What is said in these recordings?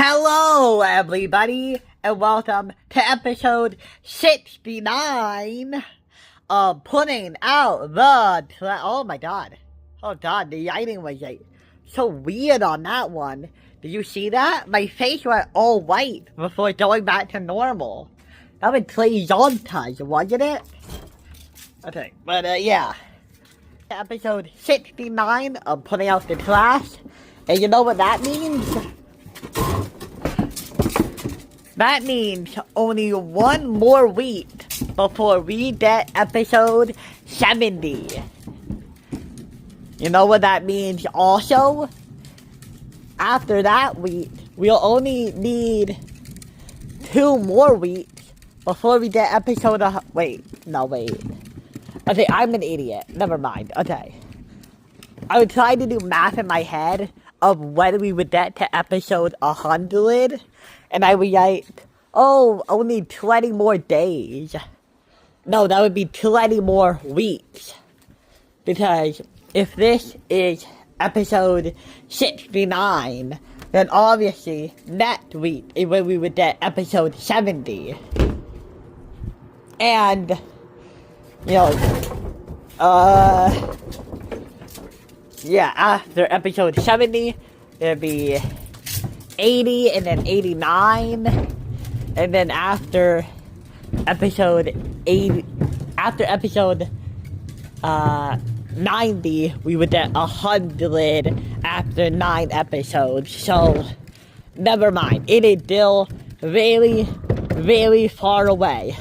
Hello, everybody, and welcome to episode 69 of Putting Out the Trash. Oh my god. Oh god, the lighting was like so weird on that one. Did you see that? My face went all white before going back to normal. That was pretty zontage, wasn't it? Okay, but yeah. Episode 69 of Putting Out the Trash. And you know what that means? That means only one more week before we get episode 70. You know what that means also? After that week, we'll only need 2 more weeks before we get episode wait. Okay, I'm an idiot. Never mind. Okay. I was trying to do math in my head of when we would get to episode 100. And I was like, oh, only 20 more days. No, that would be 20 more weeks. Because if this is episode 69, then obviously next week is when we would get episode 70. And, you know, yeah, after episode 70, it'd be 80 and then 89, and then after episode 90, we would get 100 after 9 episodes. So never mind, it is still very, very far away.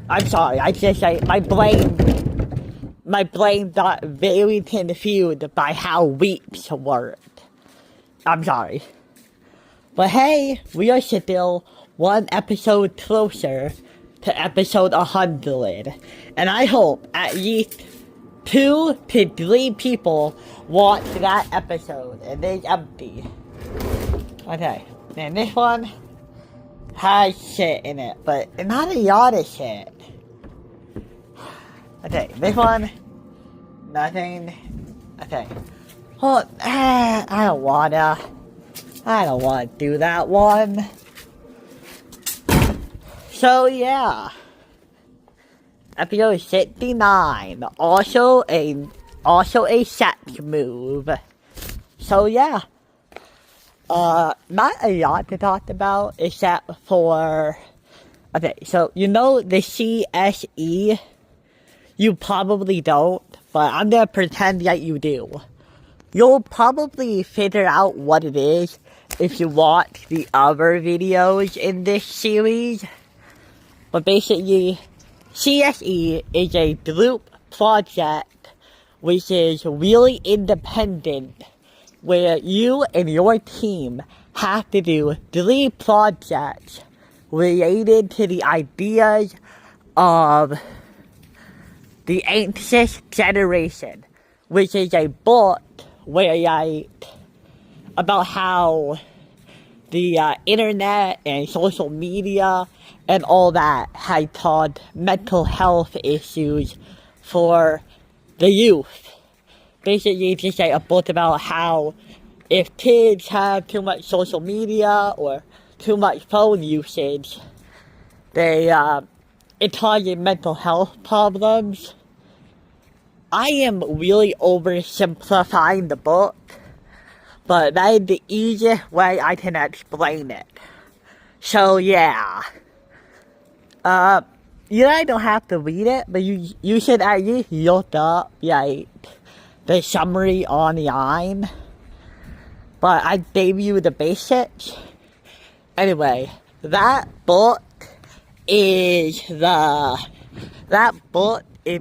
I'm sorry, I just like my brain got very confused by how weeks worked. I'm sorry. But hey, we are still one episode closer to episode 100. And I hope at least 2 to 3 people watch that episode. And it's empty. Okay, and this one has shit in it, but not a lot of shit. Okay, this one, nothing. Okay. Well, I don't wanna do that one. So yeah. Episode 69. Also a sex move. So yeah. Not a lot to talk about except for, okay, so you know the CSE? You probably don't, but I'm gonna pretend that you do. You'll probably figure out what it is if you watch the other videos in this series. But basically, CSE is a group project which is really independent, where you and your team have to do 3 projects related to the ideas of the Anxious Generation, which is a book where about how the internet and social media and all that has caused mental health issues for the youth. Basically, it's just like a book about how if kids have too much social media or too much phone usage, it causes mental health problems. I am really oversimplifying the book, but that is the easiest way I can explain it. So yeah. You don't have to read it, but you should at least look up, the summary online. But I gave you the basics. Anyway, that book is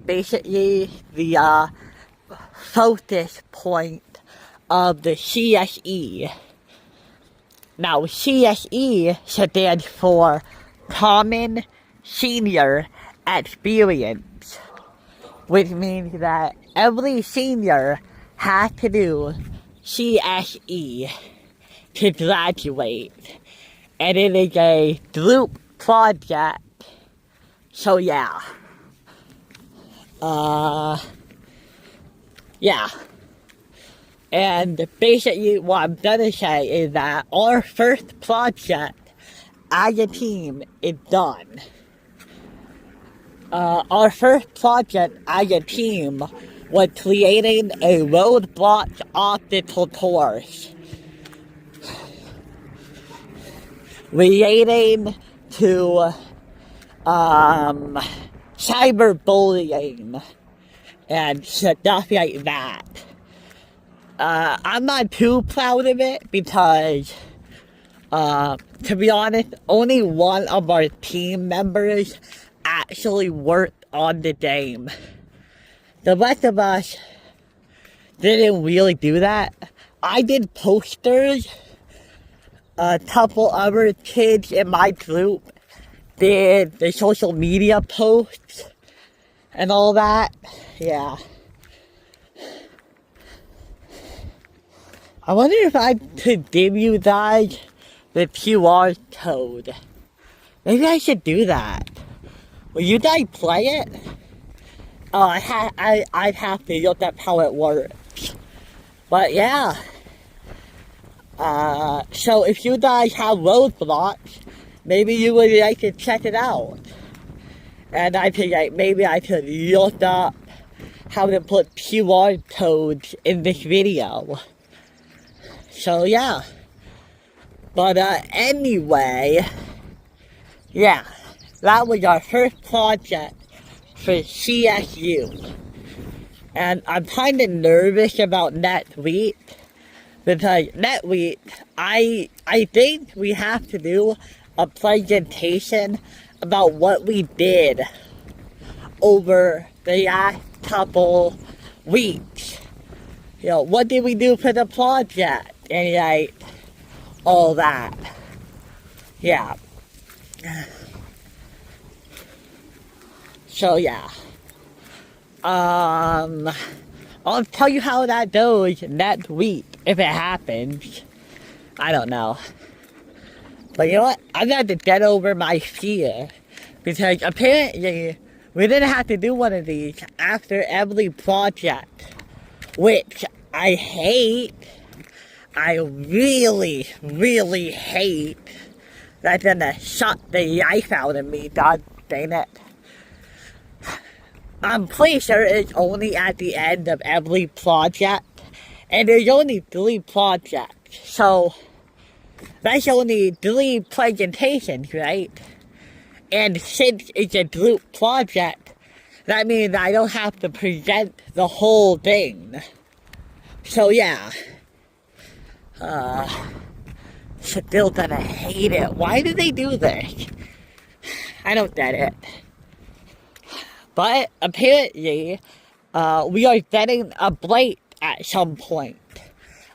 basically the focus point of the CSE. Now, CSE stands for Common Senior Experience, which means that every senior has to do CSE to graduate. And it is a group project. So yeah. Yeah. And basically what I'm gonna say is that our first project as a team is done. Our first project as a team was creating a Roblox obstacle course relating to cyberbullying and stuff like that. I'm not too proud of it because, to be honest, only one of our team members actually worked on the game. The rest of us didn't really do that. I did posters. A couple other kids in my group did the social media posts and all that. Yeah. I wonder if I could give you guys the QR code. Maybe I should do that. Will you guys play it? Oh, I'd have to look up how it works. But yeah. So if you guys have Roblox, maybe you would like to check it out. And I think maybe I could look up how to put QR codes in this video. So yeah. But anyway, yeah, that was our first project for CSU. And I'm kind of nervous about next week. Because next week, I think we have to do a presentation about what we did over the last couple weeks. You know, what did we do for the project? And like, all that. Yeah. So yeah. I'll tell you how that goes next week, if it happens. I don't know. But you know what? I'm going to get over my fear. Because apparently, we didn't have to do one of these after every project. Which I hate. I really, really hate. That's gonna suck the life out of me, god dang it. I'm pretty sure it's only at the end of every project. And there's only 3 projects. So, that's only 3 presentations, right? And since it's a group project, that means I don't have to present the whole thing. So yeah. Still gonna hate it. Why do they do this? I don't get it. But apparently, we are getting a break at some point.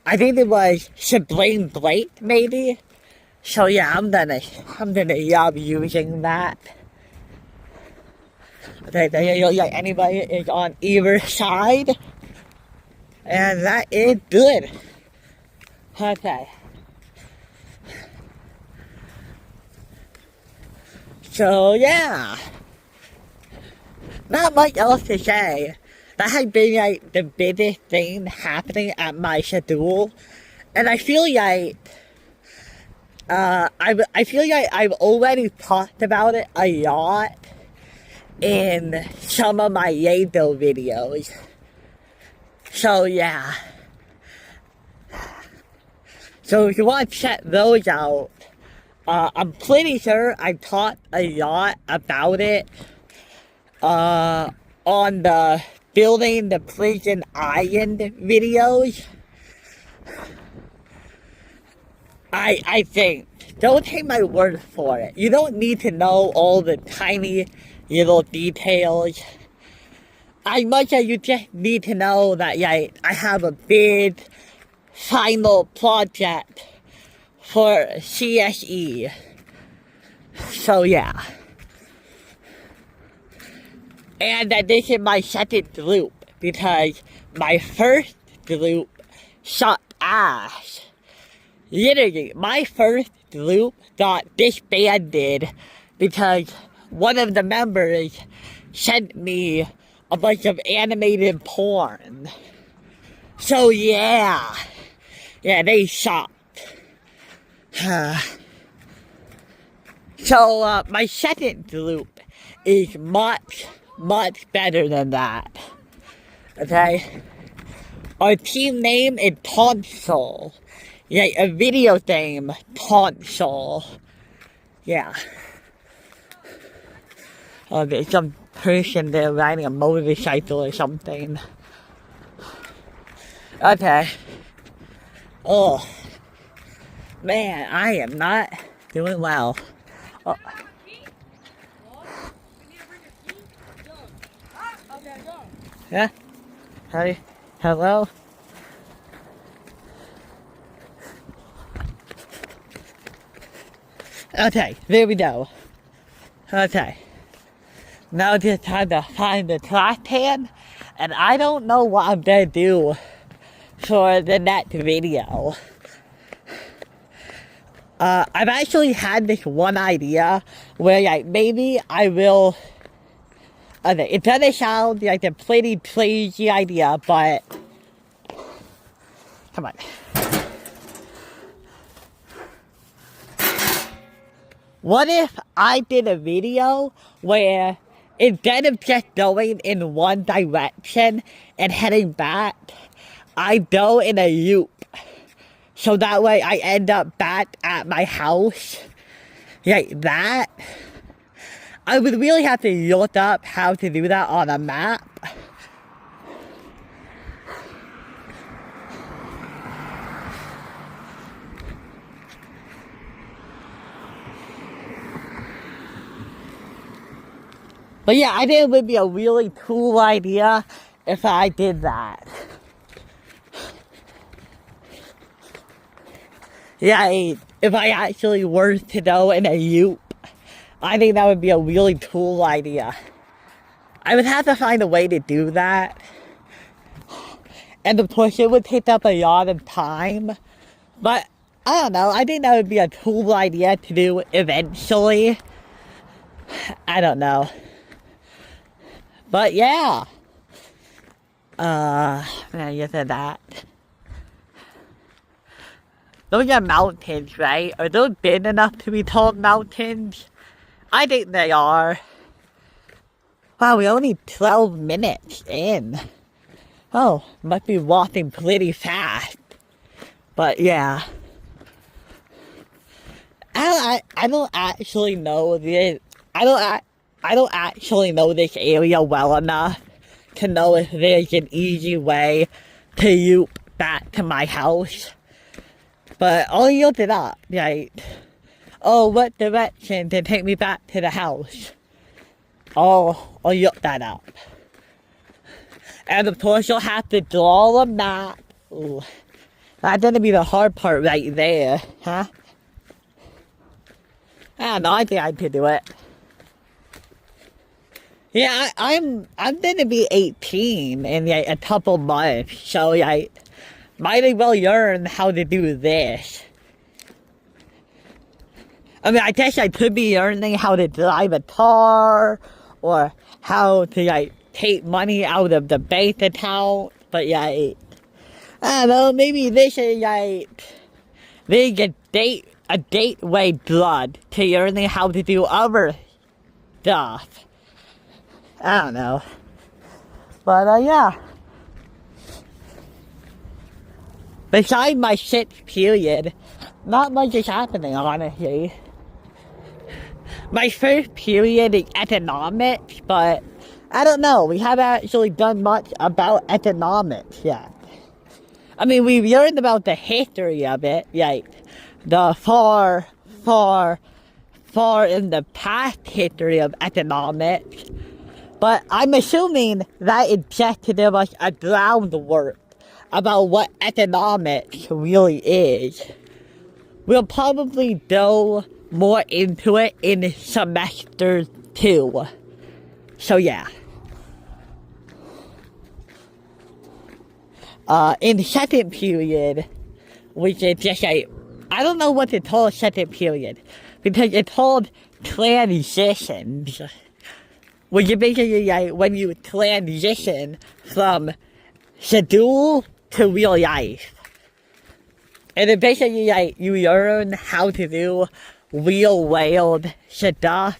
I think it was spring break, maybe. So yeah, I'm gonna love using that. Okay, like anybody is on either side, and that is good. Okay. So yeah. Not much else to say. That has been like the biggest thing happening at my school, and I feel like I've already talked about it a lot in some of my radio videos. So yeah. So if you want to check those out, I'm pretty sure I talked a lot about it. On the building the prison island videos. I think. Don't take my word for it. You don't need to know all the tiny little details. As much as you just need to know that I have a big final project for CSE. So yeah. And that this is my second group, because my first group sucked ass. Literally, my first group got disbanded because one of the members sent me a bunch of animated porn. So yeah, they sucked. So my second group is much better than that. Okay? Our team name is Console. Yeah, a video game console. Yeah. Oh, there's some person there riding a motorcycle or something. Okay. Oh. Man, I am not doing well. Oh. Yeah? Hi. Hello? Okay, there we go. Okay. Now just time to find the trash can, and I don't know what I'm gonna do for the next video. I've actually had this one idea where like maybe I will. Okay, it doesn't sound like a pretty crazy idea, but come on. What if I did a video where instead of just going in one direction and heading back, I go in a loop. So that way I end up back at my house. Like that. I would really have to look up how to do that on a map. But yeah, I think it would be a really cool idea if I did that. Yeah, if I actually were to go in a loop, I think that would be a really cool idea. I would have to find a way to do that. And of course, it would take up a lot of time. But, I don't know, I think that would be a cool idea to do eventually. I don't know. But yeah. You said that. Those are mountains, right? Are those big enough to be called mountains? I think they are. Wow, we're only 12 minutes in. Oh, must be walking pretty fast. But yeah. I don't actually know this. I don't actually know this area well enough to know if there's an easy way to loop back to my house. But I'll look it up, right? Oh, what direction to take me back to the house? I'll look that up. And of course, you'll have to draw a map. Ooh, that's gonna be the hard part right there, huh? I don't know, I think I could do it. Yeah, I'm gonna be 18 in like a couple months, so like, might as well learn how to do this. I mean, I guess I could be learning how to drive a car, or how to like take money out of the bank account, but like, I don't know, maybe this is like, there's a gateway drug to learning how to do other stuff. I don't know. But yeah. Besides my 6th period, not much is happening, honestly. My first period is economics, but I don't know. We haven't actually done much about economics yet. I mean, we've learned about the history of it, like the far in the past history of economics. But I'm assuming that is just to give us a groundwork about what economics really is. We'll probably go more into it in semester 2. So yeah. In second period, which is just like, I don't know what to call second period, because it's called transitions. Which is basically like when you transition from schedule to real life. And then basically, like, you learn how to do real world stuff.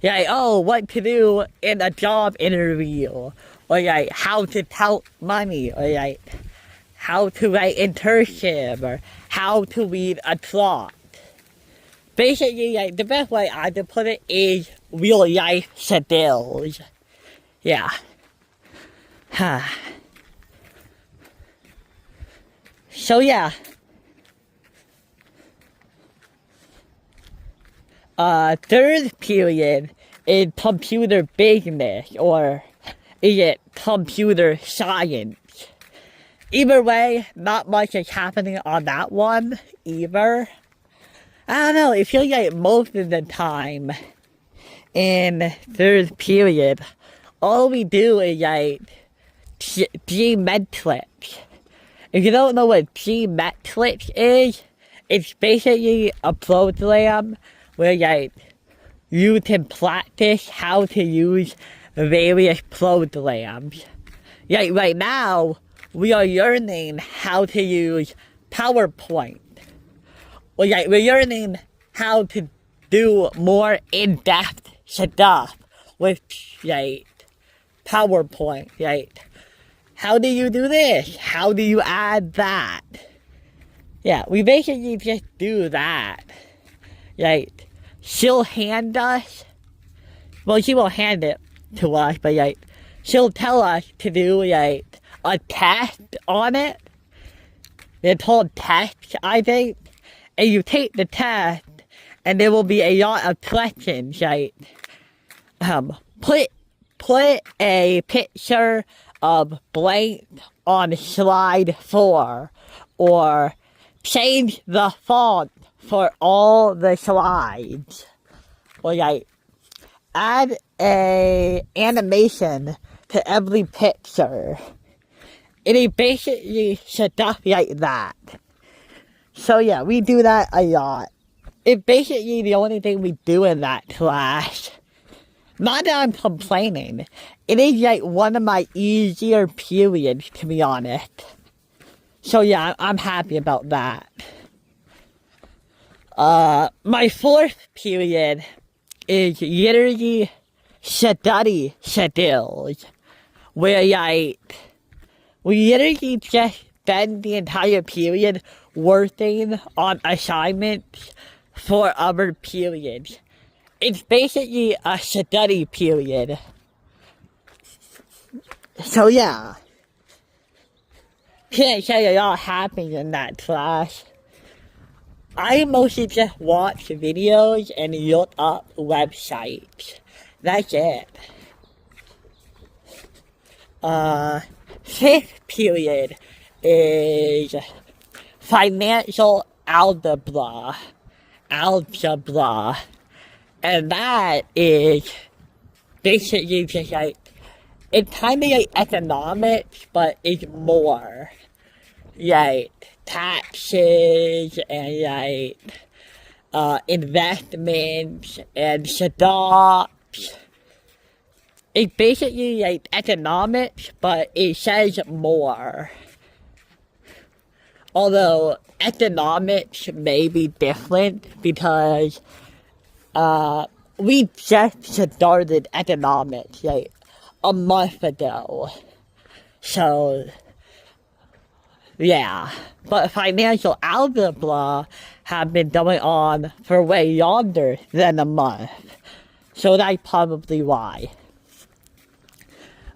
Like, oh, what to do in a job interview. Or like, how to count money. Or like, how to write internship. Or how to read a plot. Basically, like, the best way I can put it is real life skills. Yeah. So yeah. Third period is computer business, or is it computer science? Either way, not much is happening on that one, either. I don't know, it feels like most of the time in third period, all we do is like geometrics. If you don't know what geometrics is, it's basically a program where like you can practice how to use various programs. Like right now, we are learning how to use PowerPoint. Or like we're learning how to do more in-depth stuff with like PowerPoint. Like, how do you do this? How do you add that? Yeah, we basically just do that. Like, she'll hand us, well, she won't hand it to us, but like, she'll tell us to do like a test on it. It's called tests, I think. And you take the test, and there will be a lot of questions like, put a picture of blank on slide 4, or change the font for all the slides, or like add a animation to every picture. It is basically stuff like that. So yeah, we do that a lot. It's basically the only thing we do in that class. Not that I'm complaining. It is like one of my easier periods, to be honest. So yeah, I'm happy about that. My fourth period is literally study skills. Where like, we literally just spend the entire period working on assignments for other periods. It's basically a study period. So yeah. Can't say a lot happens in that class. I mostly just watch videos and look up websites. That's it. Fifth period is financial algebra. And that is basically just like, it's kind of like economics, but it's more like taxes and like investments and stocks. It's basically like economics, but it says more. Although economics may be different because we just started economics like a month ago. So yeah. But financial algebra have been going on for way longer than a month. So that's probably why.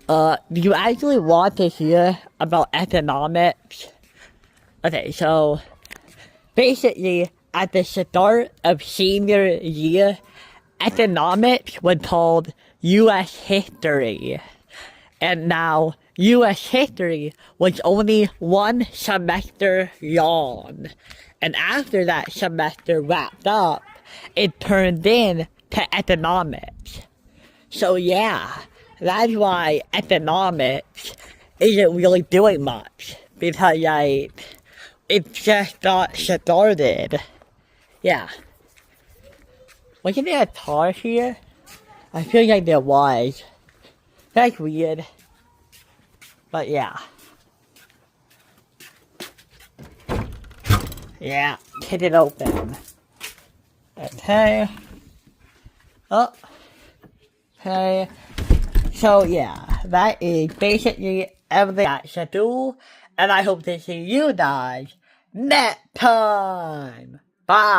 Do you actually want to hear about economics? Okay, so basically at the start of senior year, economics was called U.S. history. And now U.S. history was only one semester long. And after that semester wrapped up, it turned in to economics. So yeah, that's why economics isn't really doing much. Because like, it just got started. Yeah. Wasn't there a car here? I feel like there was. That's weird. But yeah. Yeah, get it open. Okay. Oh. Okay. So yeah, that is basically everything I should do, and I hope to see you guys next time. Bye.